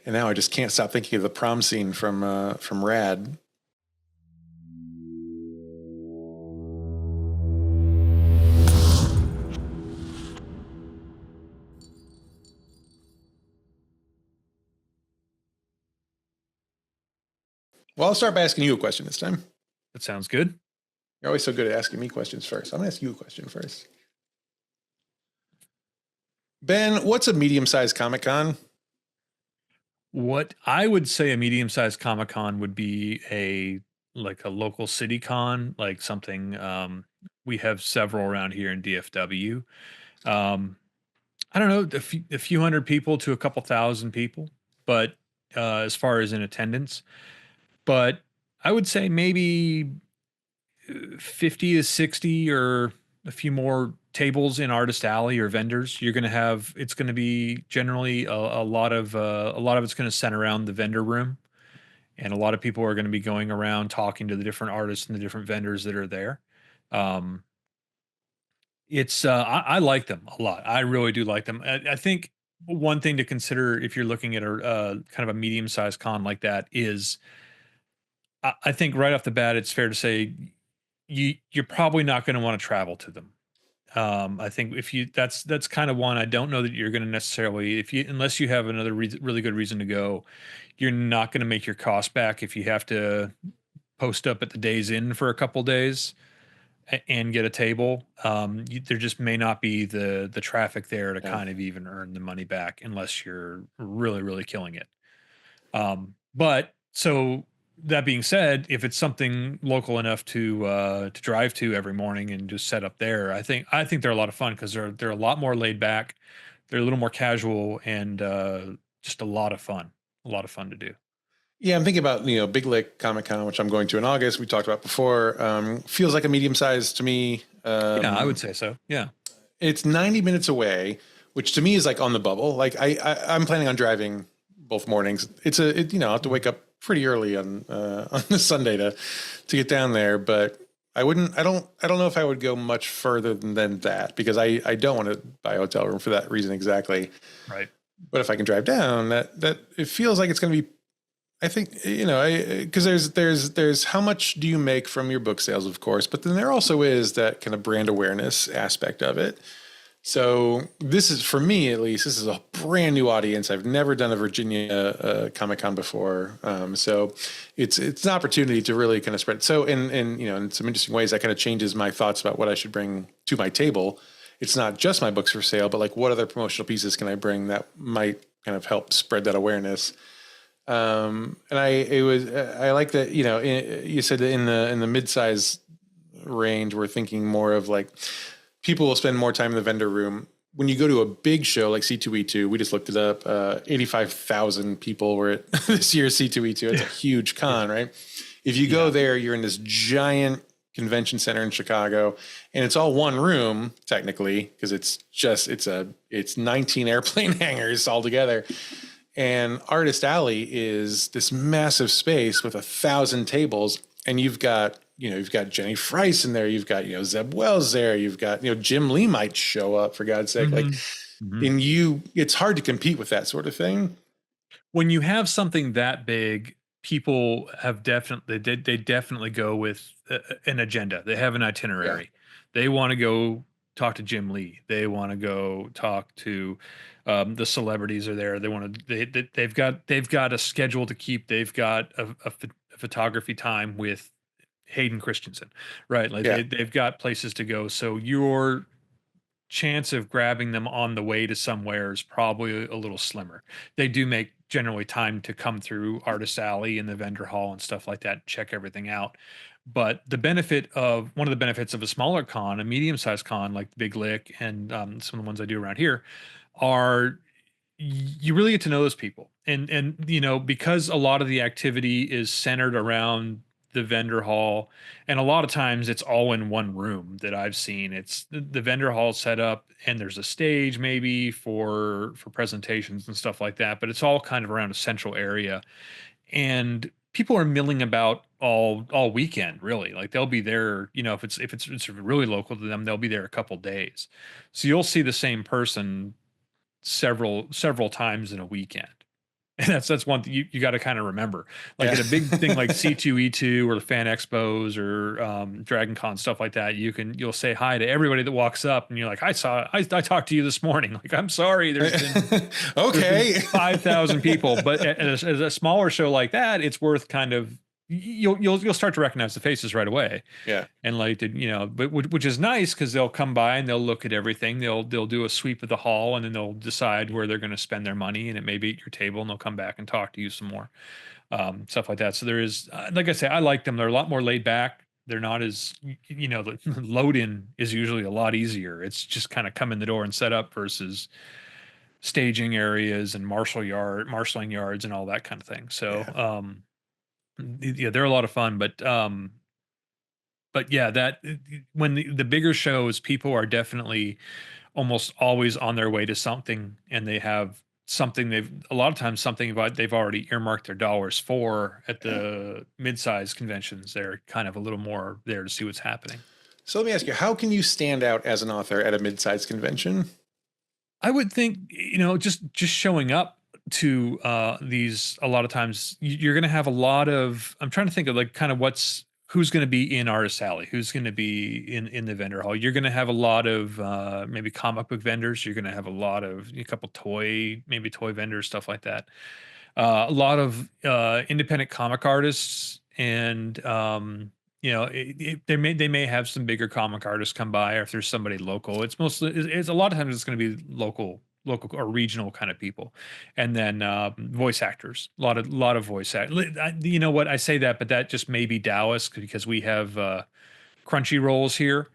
And now I just can't stop thinking of the prom scene from Rad. Well, I'll start by asking you a question this time. That sounds good. You're always so good at asking me questions first. I'm going to ask you a question first. Ben, what's a medium-sized Comic Con? What I would say a medium-sized Comic Con would be a local city con, like something we have several around here in DFW. Um, I don't know, a few hundred people to a couple thousand people, but as far as in attendance, but I would say maybe 50 to 60 or a few more tables in Artist Alley or vendors. You're going to have, it's going to be generally a lot of it's going to center around the vendor room. And a lot of people are going to be going around talking to the different artists and the different vendors that are there. Um, I like them a lot. I really do like them. I think one thing to consider if you're looking at a kind of a medium sized con like that is I think right off the bat, it's fair to say you're probably not going to want to travel to them. I think if you that's kind of one I don't know that you're going to necessarily if you unless you have another really good reason to go, you're not going to make your cost back if you have to post up at the Days Inn for a couple days and get a table. There just may not be the traffic there to Yeah. kind of even earn the money back unless you're really killing it. But so that being said, if it's something local enough to drive to every morning and just set up there, I think they're a lot of fun because they're a lot more laid back, they're a little more casual, and just a lot of fun to do. Yeah, I'm thinking about, Big Lick Comic Con, which I'm going to in August. We talked about before. Feels like a medium size to me. Yeah, I would say so. Yeah, It's 90 minutes away, which to me is like on the bubble. Like I'm planning on driving both mornings. I have to wake up pretty early on the Sunday to get down there, but I don't know if I would go much further than that because I don't want to buy a hotel room for that reason exactly. right. But if I can drive down, that it feels like it's going to be. I think because there's how much do you make from your book sales, of course, but then there also is that kind of brand awareness aspect of it. So this is, for me at least, this is a brand new audience. I've never done a Virginia Comic Con before, so it's an opportunity to really kind of spread. So in some interesting ways, that kind of changes my thoughts about what I should bring to my table. It's not just my books for sale, but like what other promotional pieces can I bring that might kind of help spread that awareness. And I like that, you said that in the mid-size range, we're thinking more of like people will spend more time in the vendor room. When you go to a big show like C2E2, we just looked it up, 85,000 people were at this year's C2E2. It's a huge con, right? If you go there, you're in this giant convention center in Chicago, and it's all one room technically because it's 19 airplane hangars all together. And Artist Alley is this massive space with 1,000 tables, and you've got Jenny Frice in there, you've got Zeb Wells there, you've got Jim Lee might show up for God's sake, like, it's hard to compete with that sort of thing. When you have something that big, people have they definitely go with an agenda. They have an Yeah, itinerary. They want to go talk to Jim Lee. They want to go talk to the celebrities are there. They want to they've got a schedule to keep. They've got a photography time with Hayden Christensen, right? Like yeah, they've got places to go. So your chance of grabbing them on the way to somewhere is probably a little slimmer. They do make generally time to come through Artist Alley and the vendor hall and stuff like that, check everything out. But one of the benefits of a smaller con, a medium-sized con like Big Lick and some of the ones I do around here, are you really get to know those people, and because a lot of the activity is centered around the vendor hall, and a lot of times it's all in one room that I've seen. It's the vendor hall set up and there's a stage maybe for presentations and stuff like that, but it's all kind of around a central area, and people are milling about all weekend really. Like they'll be there, if it's really local to them, they'll be there a couple days, so you'll see the same person several times in a weekend. And that's one thing you got to kind of remember. Like Yeah. at a big thing like C2E2 or the Fan Expos or Dragon Con, stuff like that, you'll say hi to everybody that walks up, and you're like, I talked to you this morning. Like, I'm sorry, there's been Okay. 5,000 people, but at a smaller show like that, it's worth kind of you'll start to recognize the faces right away. Yeah. And like, but which is nice because they'll come by and they'll look at everything. They'll do a sweep of the hall, and then they'll decide where they're going to spend their money, and it may be at your table, and they'll come back and talk to you some more, stuff like that. So there is, like I say, I like them. They're a lot more laid back. They're not as, the load in is usually a lot easier. It's just kind of come in the door and set up versus staging areas and marshaling yards and all that kind of thing. So, Yeah. yeah, they're a lot of fun, but yeah, that when the bigger shows, people are definitely almost always on their way to something, and they have something they've a lot of times something about they've already earmarked their dollars for. At Yeah. the mid-size conventions, they're kind of a little more there to see what's happening. So let me ask you, how can you stand out as an author at a mid-sized convention? I would think, just showing up to these, a lot of times you're going to have a lot of, I'm trying to think of like kind of who's going to be in Artist Alley, who's going to be in the vendor hall. You're going to have a lot of maybe comic book vendors. You're going to have a lot of a couple maybe toy vendors, stuff like that. A lot of independent comic artists, and they may have some bigger comic artists come by, or if there's somebody local, it's a lot of times it's going to be local or regional kind of people. And then voice actors, a lot of voice act. You know what, I say that, but that just may be Dallas because we have crunchy rolls here,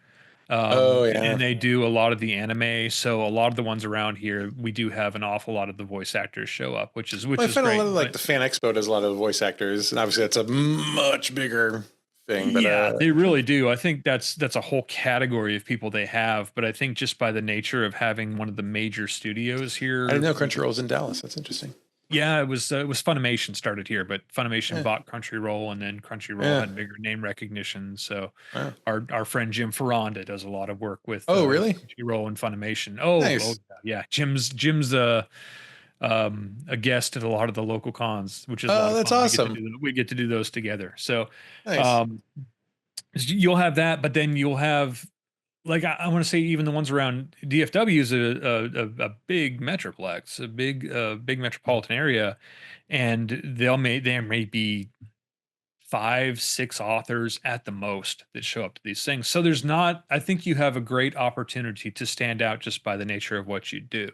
Oh yeah. and they do a lot of the anime. So a lot of the ones around here, we do have an awful lot of the voice actors show up, which is Well, I find a lot great. of like But the Fan Expo does a lot of voice actors, and obviously that's a much bigger thing. But yeah, they really do. I think that's a whole category of people they have. But I think just by the nature of having one of the major studios I didn't here, know Crunchyroll's in Dallas. That's interesting. yeah, it was Funimation started here, but Funimation Yeah. bought Crunchyroll, and then Crunchyroll Yeah. had bigger name recognition. So Wow. our friend Jim Ferranda does a lot of work with Oh really? Crunchyroll and Funimation. Oh Nice. yeah, Jim's a guest at a lot of the local cons, which is a lot Oh, of that's fun. awesome. We get to do those together. So Nice. um, you'll have that, but then you'll have, like, I want to say even the ones around DFW is a big metroplex, a big metropolitan area, and there may be 5, 6 authors at the most that show up to these things. So there's not. I think you have a great opportunity to stand out just by the nature of what you do.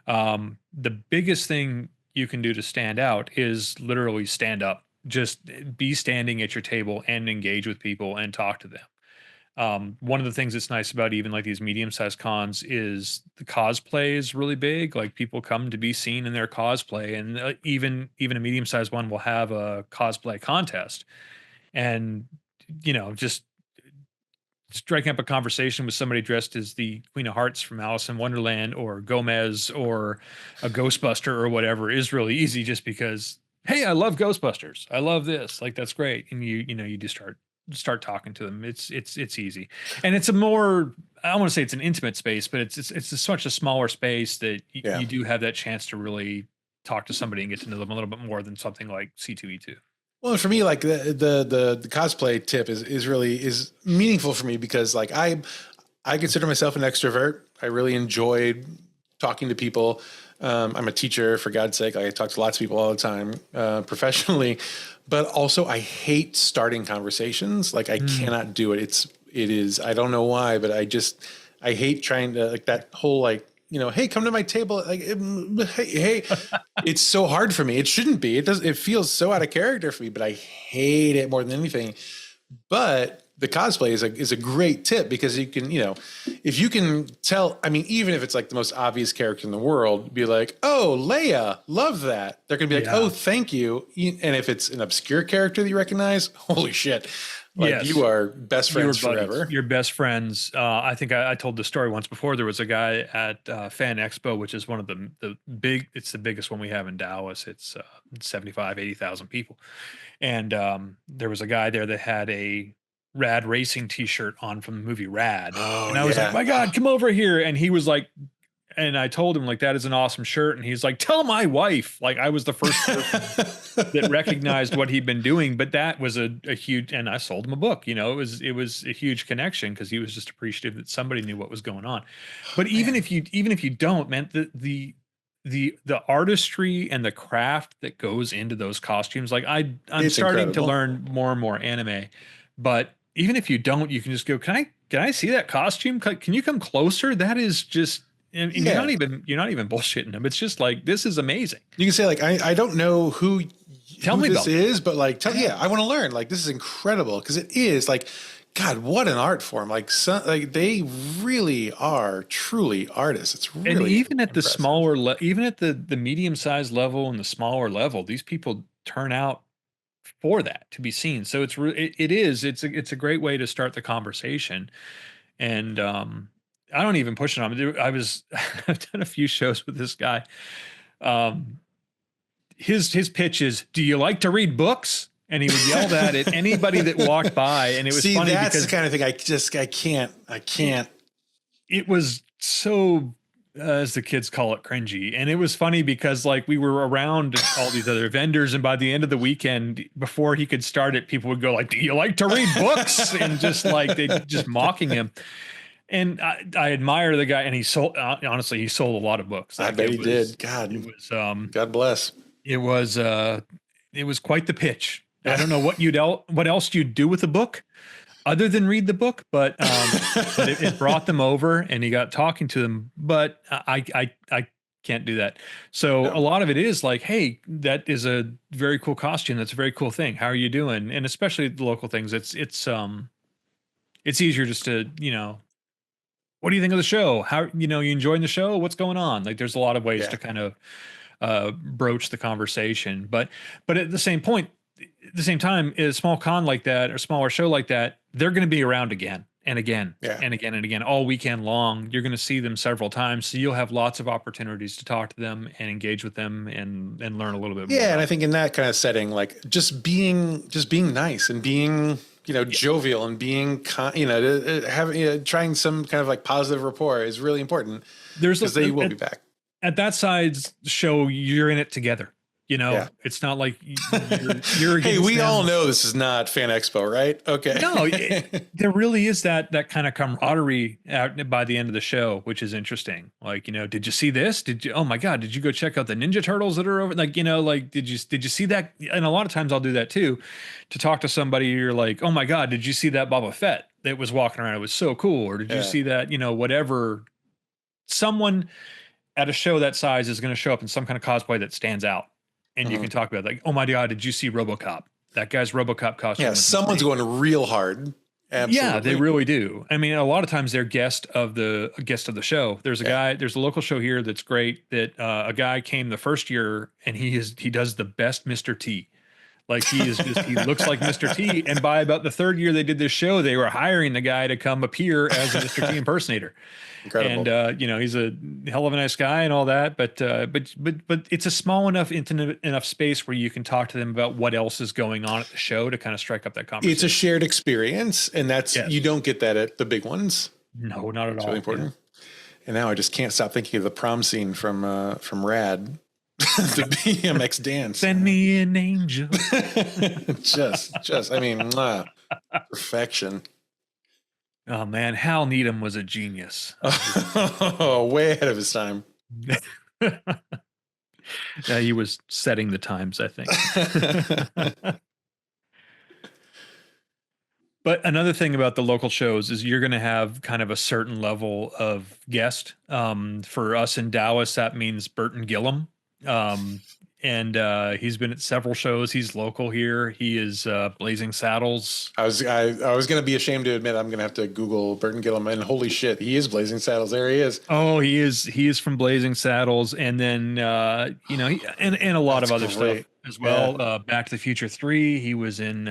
The biggest thing you can do to stand out is literally stand up. Just be standing at your table and engage with people and talk to them. One of the things that's nice about even like these medium-sized cons is the cosplay is really big. Like, people come to be seen in their cosplay, and even a medium-sized one will have a cosplay contest. And just striking up a conversation with somebody dressed as the Queen of Hearts from Alice in Wonderland, or Gomez, or a Ghostbuster or whatever, is really easy, just because, hey, I love Ghostbusters. I love this. Like, that's great. And you just start talking to them. It's easy. And it's a more, I don't want to say it's an intimate space, but it's such a smaller space that Yeah. you do have that chance to really talk to somebody and get to know them a little bit more than something like C2E2. Well, for me, like the cosplay tip is really is meaningful for me because like I consider myself an extrovert. I really enjoy talking to people. I'm a teacher, for God's sake. Like, I talk to lots of people all the time, professionally, but also I hate starting conversations. Like, I Mm, cannot do it. It is, I don't know why, but I hate trying to, like, that whole, like, hey, come to my table. Like, hey, it's so hard for me. It shouldn't be. It feels so out of character for me, but I hate it more than anything. But the cosplay is a great tip because you can, if you can tell, I mean, even if it's like the most obvious character in the world, be like, oh, Leia, love that. They're going to be like, yeah. oh, thank you. And if it's an obscure character that you recognize, holy shit. Like, you Yes. are best Your friends buddies, forever. your best friends. I think I told the story once before. There was a guy at Fan Expo, which is one of it's the biggest one we have in Dallas. It's 75, 80,000 people. And there was a guy there that had a Rad Racing t-shirt on from the movie Rad. Oh And I was like, yeah. my God, come over here. And he was like, and I told him like, that is an awesome shirt. And he's like, tell my wife. Like I was the first person that recognized what he'd been doing, but that was a huge, and I sold him a book, it was a huge connection because he was just appreciative that somebody knew what was going on. But even if you don't, man, the artistry and the craft that goes into those costumes, like I'm It's starting to incredible. learn more and more anime, but even if you don't, you can just go, can I see that costume? Can you come closer? That is just, and Yeah. you're not even bullshitting them. It's just like, this is amazing. You can say like, I don't know Tell who me this about it. is, but like, yeah, I want to learn. Like, this is incredible because it is like, God, what an art form! Like, like they really are truly artists. It's And really even at the impressive. smaller, even at the medium sized level and the smaller level, these people turn out for that to be seen. So it's a great way to start the conversation. And I don't even push it on him. I've done a few shows with this guy. Um, his pitch is, do you like to read books? And he would yell that at anybody that walked by. And it was See, funny that's the because kind of thing I can't. it was so, as the kids call it, cringy. And it was funny because like we were around all these other vendors, and by the end of the weekend, before he could start it, people would go like, do you like to read books? And just like they just mocking him. And I admire the guy, and he sold, honestly, he sold a lot of books. I Like bet he did. it God, was God bless. it was uh it was quite the pitch. I Yeah. don't know what else you'd do with a book other than read the book, but it brought them over, and he got talking to them. But I can't do that. So a No. lot of it is like, hey, that is a very cool costume. That's a very cool thing. How are you doing? And especially the local things. It's easier just to, what do you think of the show? How, you enjoying the show? What's going on? Like there's a lot of ways Yeah. to kind of broach the conversation. But at the same time, a small con like that or smaller show like that, they're going to be around again and again Yeah. and again and again all weekend long. You're going to see them several times, so you'll have lots of opportunities to talk to them and engage with them and learn a little bit more Yeah, and I about think in that kind of setting, like just being nice and being them. jovial and being having trying some kind of like positive rapport is really important There's because they will be back. at that side's show, you're in it together. Yeah. It's not like you're Hey, against we all them. know this is not Fan Expo, right? No, Okay. there really is that kind of camaraderie out by the end of the show, which is interesting. Like, did you see this? Oh my God, did you go check out the Ninja Turtles that are over? Like, like, did you see that? And a lot of times I'll do that too, to talk to somebody. You're like, oh my God, did you see that Boba Fett that was walking around? It was so cool. Or did you Yeah. see that, whatever. Someone at a show that size is going to show up in some kind of cosplay that stands out. And you Mhm. can talk about like, oh my God, did you see RoboCop? That guy's RoboCop Yeah, costume was someone's insane. going real hard. Yeah, they Absolutely. really do. I mean, a lot of times they're guest of the show. Yeah. There's a local show here that's great that a guy came the first year, and he does the best Mr. T. Like he looks like Mr. T. And by about the third year they did this show, they were hiring the guy to come appear as a Mr. T impersonator. And Incredible. he's a hell of a nice guy and all that, but it's a small enough, intimate enough space where you can talk to them about what else is going on at the show to kind of strike up that It's a conversation. shared experience, and you Yes. don't get that at the big ones. No, not at It's really all. important. And now I just can't stop thinking of the prom scene from Rad, the BMX dance. Send me an angel. I mean, perfection. Oh man, Hal Needham was a genius. Oh, way ahead of his time. Yeah, he was setting the times, I think. But another thing about the local shows is you're going to have kind of a certain level of guest. For us in Dallas, that means Burton Gillum. And he's been at several shows. He's local here. He is Blazing Saddles. I was going to be ashamed to admit I'm going to have to Google Burton Gillum, and holy shit, he is Blazing Saddles. There he is. Oh, he is from Blazing Saddles, and then and a lot That's of other great. stuff as well. Yeah. Back to the Future 3. He was in.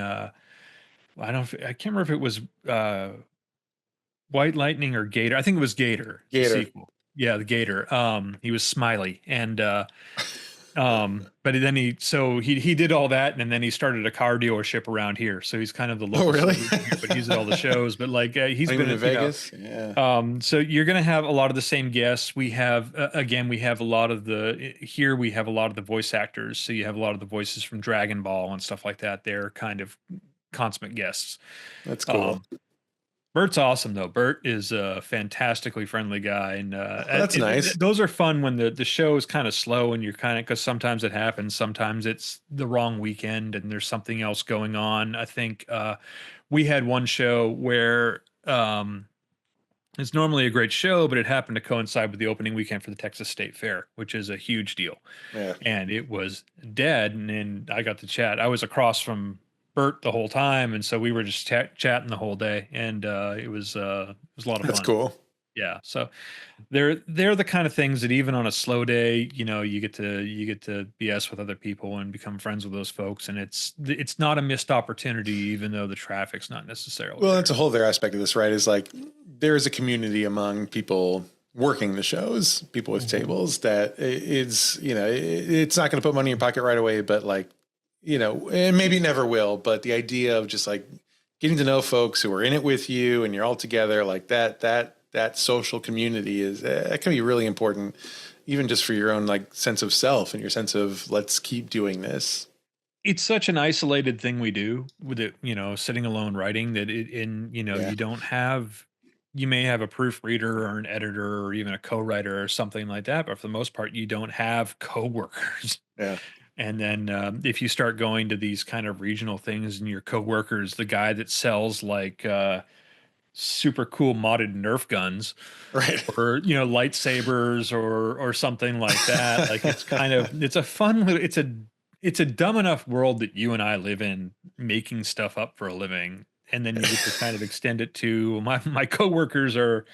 I can't remember if it was White Lightning or Gator. I think it was Gator. The Gator. sequel. Yeah, the Gator. He was Smiley, and But then he did all that, and then he started a car dealership around here. So he's kind of the Oh, local really? celebrity here, but he's at all the shows. But like he's Even been, in Vegas? Yeah. so you're going to have a lot of the same guests. We have again, we have a lot of the here. We have a lot of the voice actors. So you have a lot of the voices from Dragon Ball and stuff like that. They're kind of consummate guests. That's cool. Um, Bert's awesome though. Bert is a fantastically friendly guy, and Oh, that's nice. those are fun when the show is kind of slow and you're kind of, because sometimes it happens. Sometimes it's the wrong weekend and there's something else going on. I think we had one show where it's normally a great show, but it happened to coincide with the opening weekend for the Texas State Fair, which is a huge deal, Yeah. and it was dead. And then I got to chat. I was across from Bert the whole time, and so we were just chatting the whole day, and it was a lot of That's fun. cool. Yeah, so they're the kind of things that even on a slow day, you get to BS with other people and become friends with those folks, and it's not a missed opportunity, even though the traffic's not necessarily Well, there. that's a whole other aspect of this, right? Is like there is a community among people working the shows, people with Mhm. tables that is, it's not going to put money in your pocket right away, but like, and maybe never will. But the idea of just like getting to know folks who are in it with you and you're all together like that social community is that can be really important, even just for your own like sense of self and your sense of let's keep doing this. It's such an isolated thing we do with it, sitting alone writing, that Yeah. you don't have, you may have a proofreader or an editor or even a co-writer or something like that, but for the most part, you don't have coworkers. Yeah. And then if you start going to these kind of regional things and your coworkers, the guy that sells like super cool modded Nerf guns Right. or lightsabers or something like that, like it's a fun it's a dumb enough world that you and I live in, making stuff up for a living, and then you get to kind of extend it to my coworkers are,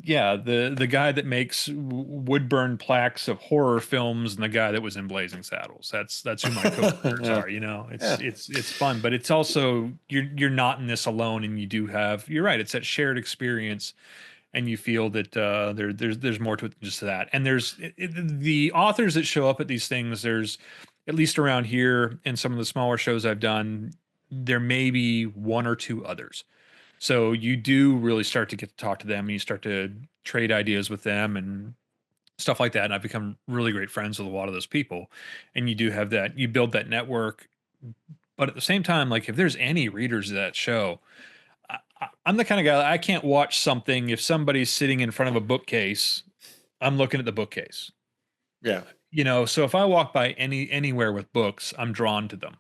yeah, the guy that makes wood burn plaques of horror films and the guy that was in Blazing Saddles. That's who my coworkers Yeah. are. Yeah. It's fun, but it's also, you're not in this alone, and you do have, you're right, it's that shared experience, and you feel that there's more to it than just that. And there's the authors that show up at these things. There's, at least around here and some of the smaller shows I've done, there may be one or two others. So you do really start to get to talk to them, and you start to trade ideas with them and stuff like that. And I've become really great friends with a lot of those people. And you do have that, you build that network. But at the same time, like if there's any readers of that show, I'm the kind of guy that I can't watch something if somebody's sitting in front of a bookcase. I'm looking at the bookcase. Yeah. So if I walk by anywhere with books, I'm drawn to them.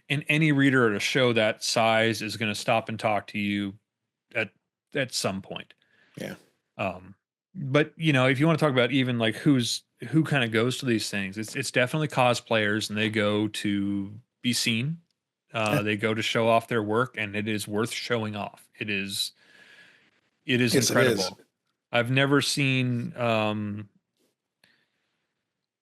And any reader at a show that size is going to stop and talk to you at at some point. Yeah. Um, but if you want to talk about even like who kind of goes to these things, it's definitely cosplayers, and they go to be seen. Yeah. They go to show off their work, and it is worth showing off. It is Yes, it is. incredible. I've never seen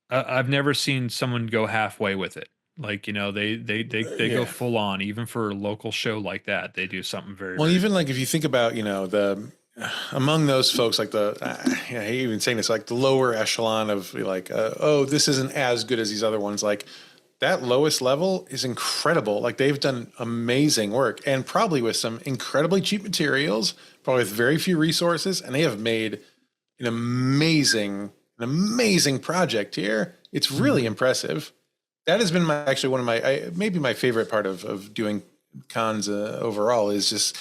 I've never seen someone go halfway with it. Like, they go Yeah. full on, even for a local show like that. They do something very, Well, very even like if you think about, the among those folks, like I hate even saying this, like the lower echelon of like, oh, this isn't as good as these other ones. Like that lowest level is incredible. Like they've done amazing work and probably with some incredibly cheap materials, probably with very few resources, and they have made an amazing project here. It's really Mhm. impressive. That has been actually one of maybe my favorite part of doing cons overall is just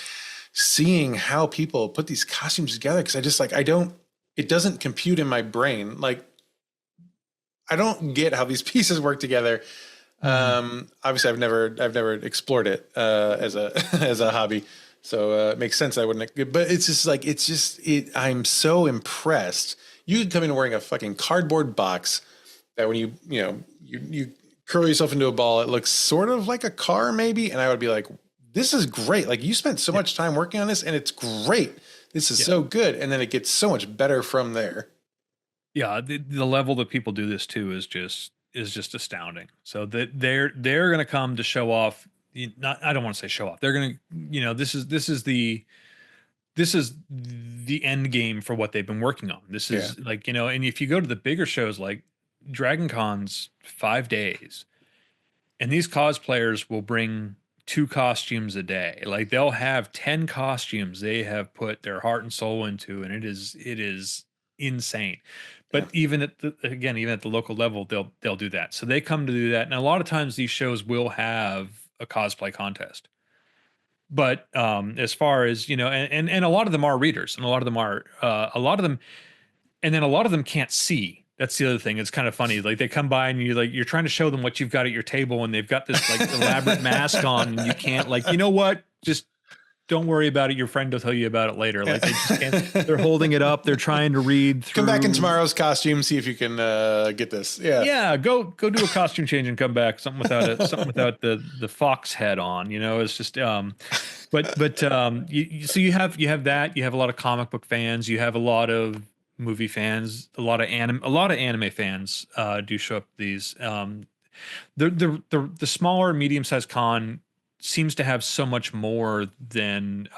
seeing how people put these costumes together. Cause I just like, it doesn't compute in my brain. Like I don't get how these pieces work together. Mhm. Obviously I've never explored it, as a, as a hobby. So, it makes sense. I wouldn't, but it's just like, I'm so impressed. You could come in wearing a fucking cardboard box that when you curl yourself into a ball, it looks sort of like a car maybe. And I would be like, this is great. Like you spent so Yeah. much time working on this and it's great. This is Yeah. so good. And then it gets so much better from there. Yeah, the level that people do this to is just astounding. So that they're going to come to show off. Not, I don't want to say show off. They're going to, this is the end game for what they've been working on. This Yeah. is like, and if you go to the bigger shows like Dragon Con's 5 days, and these cosplayers will bring 2 costumes a day. Like they'll have 10 costumes they have put their heart and soul into, and it is insane. Yeah. But even at the again, even at the local level, they'll do that. So they come to do that. And a lot of times these shows will have a cosplay contest. But as far as, and a lot of them are readers, and a lot of them are a lot of them, and then a lot of them can't see. That's the other thing. It's kind of funny. Like they come by and you're trying to show them what you've got at your table, and they've got this like elaborate mask on, and you can't, like, you know what? Just don't worry about it. Your friend will tell you about it later. Like they just can't. They're holding it up. They're trying to read through. Come back in tomorrow's costume, see if you can get this. Yeah. Yeah, go do a costume change and come back. Something without it. Something without the fox head on. It's just so you have that. You have a lot of comic book fans. You have a lot of movie fans. A lot of anime fans do show up at these. The smaller medium sized con seems to have so much more than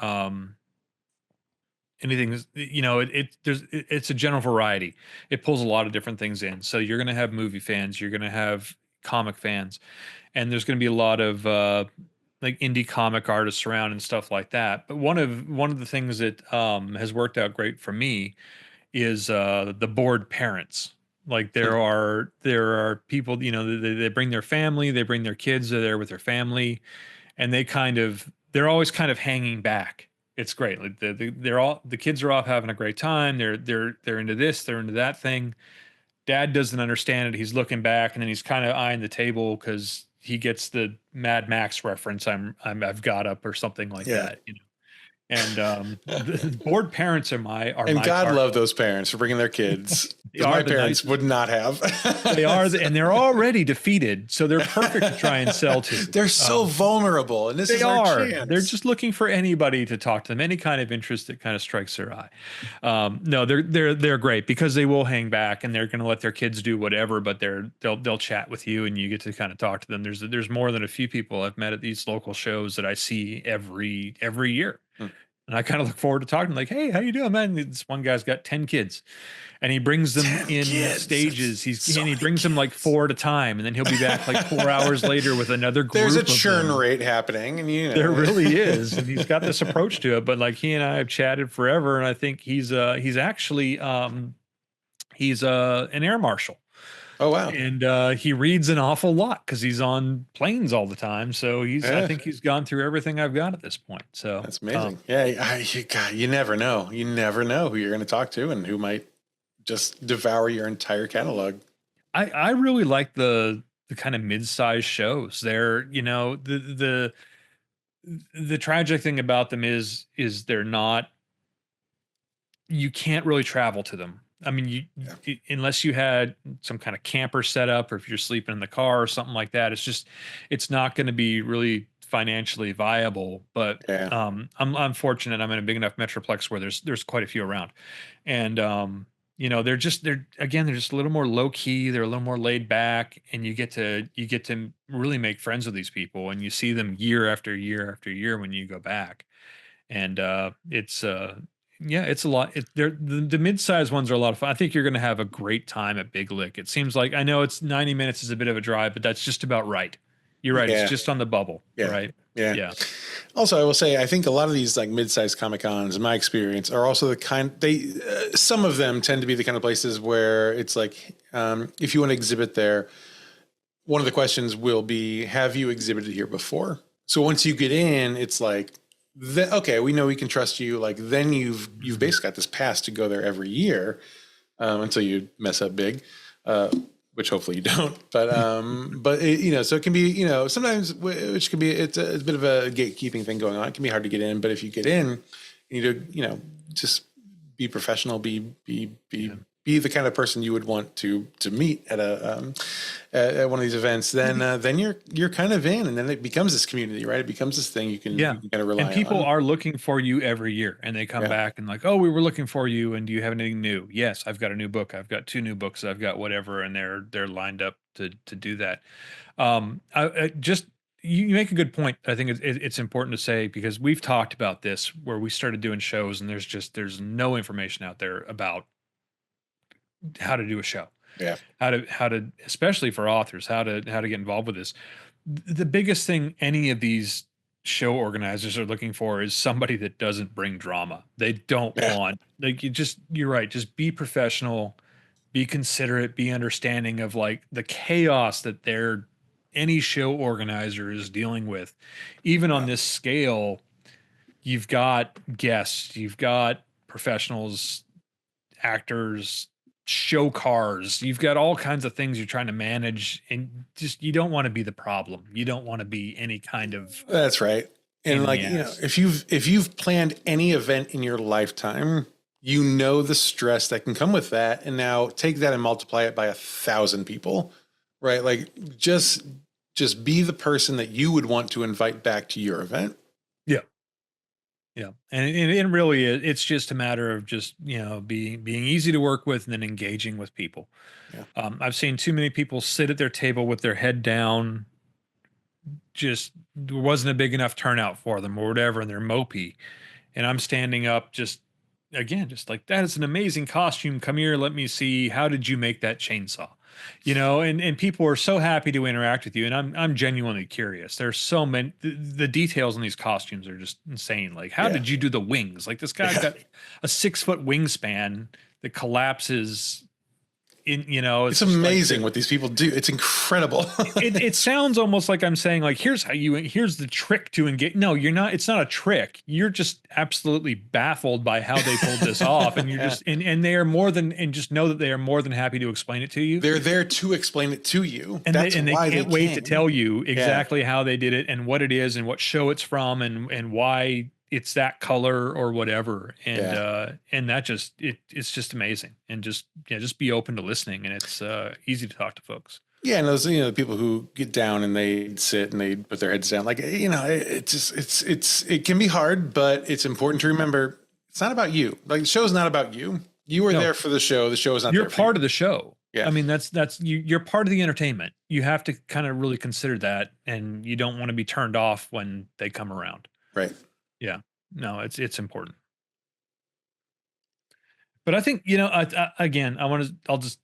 anything. It's a general variety. It pulls a lot of different things in. So you're going to have movie fans. You're going to have comic fans, and there's going to be a lot of like indie comic artists around and stuff like that. But one of the things that has worked out great for me is the bored parents. Like there are people, they bring their family, they bring their kids, they're there with their family, and they're always kind of hanging back. It's great. Like the kids are off having a great time. They're into this, they're into that thing. Dad doesn't understand it. He's looking back, and then he's kind of eyeing the table because he gets the Mad Max reference I've got up or something like Yeah. that. And the bored parents are And my God target. love those parents for bringing their kids. They 'Cause are my the parents nicest. would not have. They are, and they're already defeated, so they're perfect to try and sell to. They're so vulnerable, and this They is our are. chance. They're just looking for anybody to talk to them, any kind of interest that kind of strikes their eye. No, they're great because they will hang back and they're going to let their kids do whatever, but they'll chat with you and you get to kind of talk to them. There's more than a few people I've met at these local shows that I see every year. Hmm. And I kind of look forward to talking, like, hey, how you doing, man? This one guy's got 10 kids, and he brings them 10 in kids. stages. So He many brings them like kids. 4 at a time, and then he'll be back like 4 hours later with another group. There's a of churn them. rate happening, and There really is, and he's got this approach to it. But like he and I have chatted forever, and I think he's actually he's an air marshal. Oh wow. And he reads an awful lot because he's on planes all the time. So I think he's gone through everything I've got at this point. So That's amazing. God, you never know. You never know who you're going to talk to and who might just devour your entire catalog. I really like the kind of mid-sized shows. They're, the tragic thing about them is they're not, you can't really travel to them. I mean, unless you had some kind of camper set up, or if you're sleeping in the car or something like that, it's not going to be really financially viable. But Yeah. I'm fortunate. I'm in a big enough metroplex where there's quite a few around, and they're just a little more low key. They're a little more laid back, and you get to really make friends with these people, and you see them year after year after year when you go back, and it's a lot. The mid-sized ones are a lot of fun. I think you're going to have a great time at Big Lick. It seems like, I know it's 90 minutes is a bit of a drive, but that's just about right. You're right. Yeah. It's just on the bubble, Yeah. right? Yeah. Yeah. Also, I will say, I think a lot of these like mid-sized Comic Cons, in my experience, are also the kind some of them tend to be the kind of places where it's like, if you want to exhibit there, one of the questions will be, have you exhibited here before? So once you get in, it's like, okay, we know we can trust you. Like then you've basically got this pass to go there every year until you mess up big, which hopefully you don't. But so it can be, sometimes, which can be, it's a bit of a gatekeeping thing going on. It can be hard to get in, but if you get in, you need to, just be professional, be the kind of person you would want to meet at at one of these events. Then you're kind of in, and then it becomes this community, right? It becomes this thing you can kind of rely on. And people are looking for you every year, and they come back and like, oh, we were looking for you, and do you have anything new? Yes, I've got a new book. I've got 2 new books. I've got whatever, and they're lined up to do that. You make a good point. I think it's important to say, because we've talked about this where we started doing shows, and there's no information out there about how to do a show. Yeah. how to especially for authors, how to get involved with this. The biggest thing any of these show organizers are looking for is somebody that doesn't bring drama. They don't Yeah. want, like, you're right, just be professional, be considerate, be understanding of like the chaos that any show organizer is dealing with. Even on Yeah. this scale, you've got guests, you've got professionals, actors, show cars, you've got all kinds of things you're trying to manage, and just you don't want to be the problem. You don't want to be any kind of That's right. pain And in like, the ass. if you've planned any event in your lifetime, you know the stress that can come with that. And now take that and multiply it by 1,000 people, right? Like just be the person that you would want to invite back to your event. Yeah. Yeah. And really it's just a matter of just, being easy to work with and then engaging with people. Yeah. I've seen too many people sit at their table with their head down, just there wasn't a big enough turnout for them or whatever, and they're mopey. And I'm standing up just again, just like, that is an amazing costume. Come here, let me see. How did you make that chainsaw? And people are so happy to interact with you. And I'm genuinely curious. There's so many the details on these costumes are just insane. Like, how Yeah. did you do the wings? Like, this guy Yeah. got a 6 foot wingspan that collapses in, It's just like amazing what these people do. It's incredible. it sounds almost like I'm saying, like, here's the trick to engage. No, you're not. It's not a trick. You're just absolutely baffled by how they pulled this off, and you're Yeah. just and they are more than, and just know that they are more than happy to explain it to you. They're there to explain it to you. And That's they why can't wait to came. tell you exactly how they did it and what it is and what show it's from and why it's that color or whatever. And that just it's just amazing. And just be open to listening, and it's easy to talk to folks. Yeah, and those the people who get down and they sit and they put their heads down, like it just it can be hard, but it's important to remember it's not about you. Like, the show's not about you. You were No. there for the show. The show is not. You're there for part you. of the show. Yeah. I mean, that's you're part of the entertainment. You have to kind of really consider that, and you don't want to be turned off when they come around. Right. Yeah. No, it's important. But I think, again, I'll just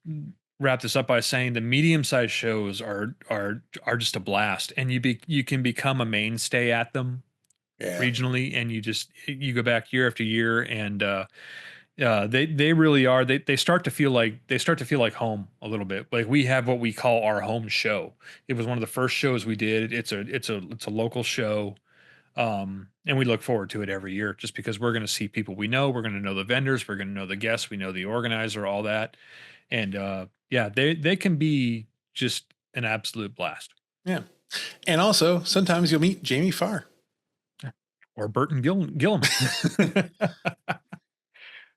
wrap this up by saying the medium-sized shows are just a blast, and you can become a mainstay at them Yeah. regionally, and you go back year after year, and they really are. They start to feel like home a little bit. Like, we have what we call our home show. It was one of the first shows we did. It's a local show. And we look forward to it every year just because we're going to see people we know. We're going to know the vendors. We're going to know the guests. We know the organizer, all that. And yeah, they can be just an absolute blast. Yeah. And also, sometimes you'll meet Jamie Farr. Or Burton Gilliam.